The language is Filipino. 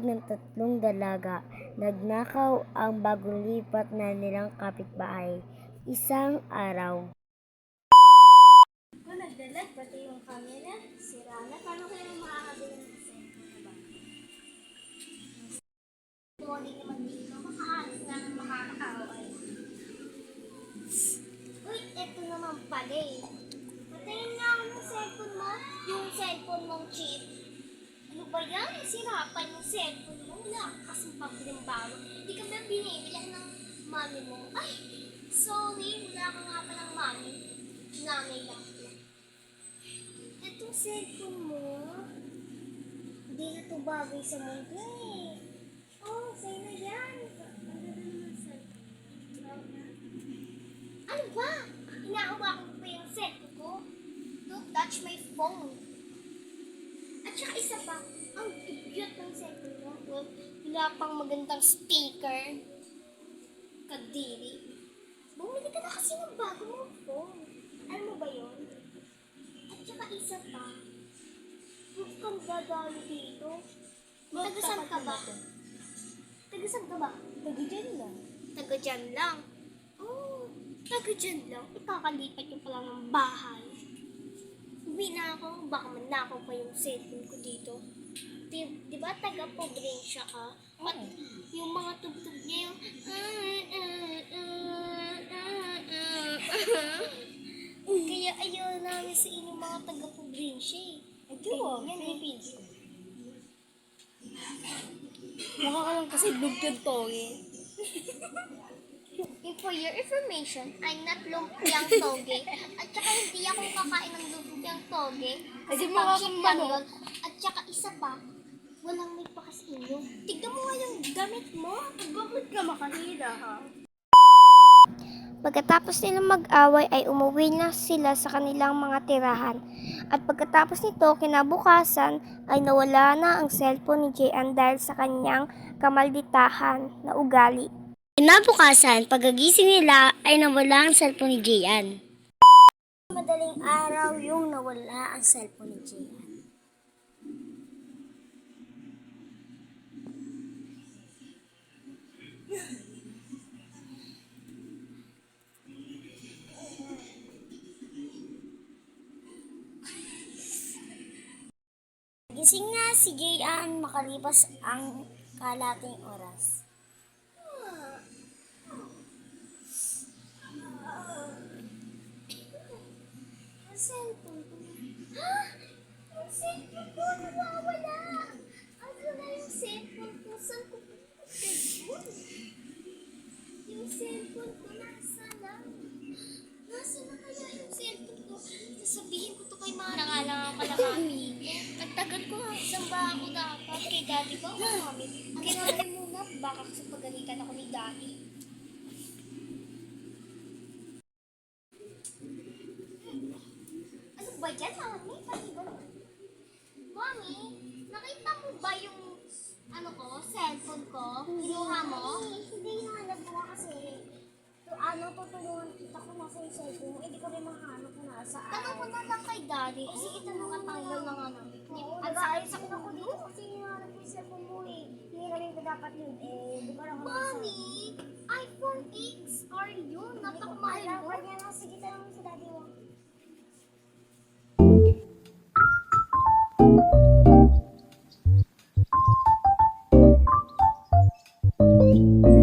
tinawag ng tatlong dalaga. Nagnakaw ang bagong lipat na nilang kapitbahay. Isang araw. Kung nagdalag, pati yung camera, sira na. Paano kayo makakabili ng cellphone na ba? Morning naman dito, makaalis na ng makakaaway. Uy, eto naman pala eh. Patayin nga ako ng cellphone mo, yung cellphone mong cheap. Ano ba yan? Sirapan yung cellphone mo. Wala ka kasing pabiling bago. Hindi ka ba binibili ng mami mo? Ay, sorry, wala ka nga pa ng mami. Nanay lang. Itong cellphone mo, hindi na ito bagay sa mundo eh. Oh, sa'yo na yan. Ano ba? Hinahawakan ko pa yung cellphone ko. Don't touch my phone. At saka isa pa, ang cute ng cellphone mo. Well, wala pang magandang speaker. Kadiri. Bumili ka na kasi ng bago mong phone. Alam mo ba yun? At saka isa pa, huwag kang dadalo dito. Tagasan ka ba? Tagasan ka ba? Taga dyan lang. Taga dyan lang. Oh, taga dyan lang. Ikakalipat yung pala ng bahay. Uwi na ako, baka manakaw pa yung cellphone ko dito. Di ba taga-probinsya ka? At yung mga tugtog niya yung kaya ayaw namin sa inyong mga taga-probinsya eh. Ito, Yan Philippines ko. Mukha ka lang kasi lugtod to eh. For your information, I'm not lumpiang toge. At saka hindi ako kakain ng lumpiang toge. Kasi Hindi mo cheap ako lang manok. yun. At saka isa pa, walang may pa kasi inyo. Tignan mo nga yung gamit mo. Bakit ka makahila ha? Pagkatapos nilang mag-away ay umuwi na sila sa kanilang mga tirahan. At pagkatapos nito, kinabukasan ay nawala na ang cellphone ni Jayan dahil sa kanyang kamalditahan na ugali. Kinabukasan, pagagising nila ay nawala ang cellphone ni Jayan. Madaling araw yung nawala ang cellphone ni Jayan. Gising na si Jayan makalipas ang kalating oras. Ang cellphone ko. Ha? Yung cellphone ko nawawala. Ano na yung cellphone ko? Saan ko cellphone? Yung cellphone ko nasa na? Nasa na kaya yung cellphone ko? Sasabihin ko to kay mami. Nangalang ako na mami. Nagtagal ko nga. Saan ba ako dapat? Kay daddy ba o mami? Kay mami muna. Baka kasi pagalitan ako ni daddy. Ano ba dyan, mami? Mami, nakita mo ba yung cellphone ko? Kinuha mo? Hindi hinahanap ko kasi tutulungan kita kung nasa yung cellphone mo. Hindi ko rin mahanap kung nasaan. Tanong ko na lang kay daddy kasi itanong at tanggal na nga namin. Nag-aalis ako dito kasi hinahanap ko yung cellphone mo eh. Hihiramin ko dapat yun eh. Di ba lang Mami, iPhone XR yun. Napakamahal mo. Kaya na, sige tanong mo sa daddy mo. Thank you.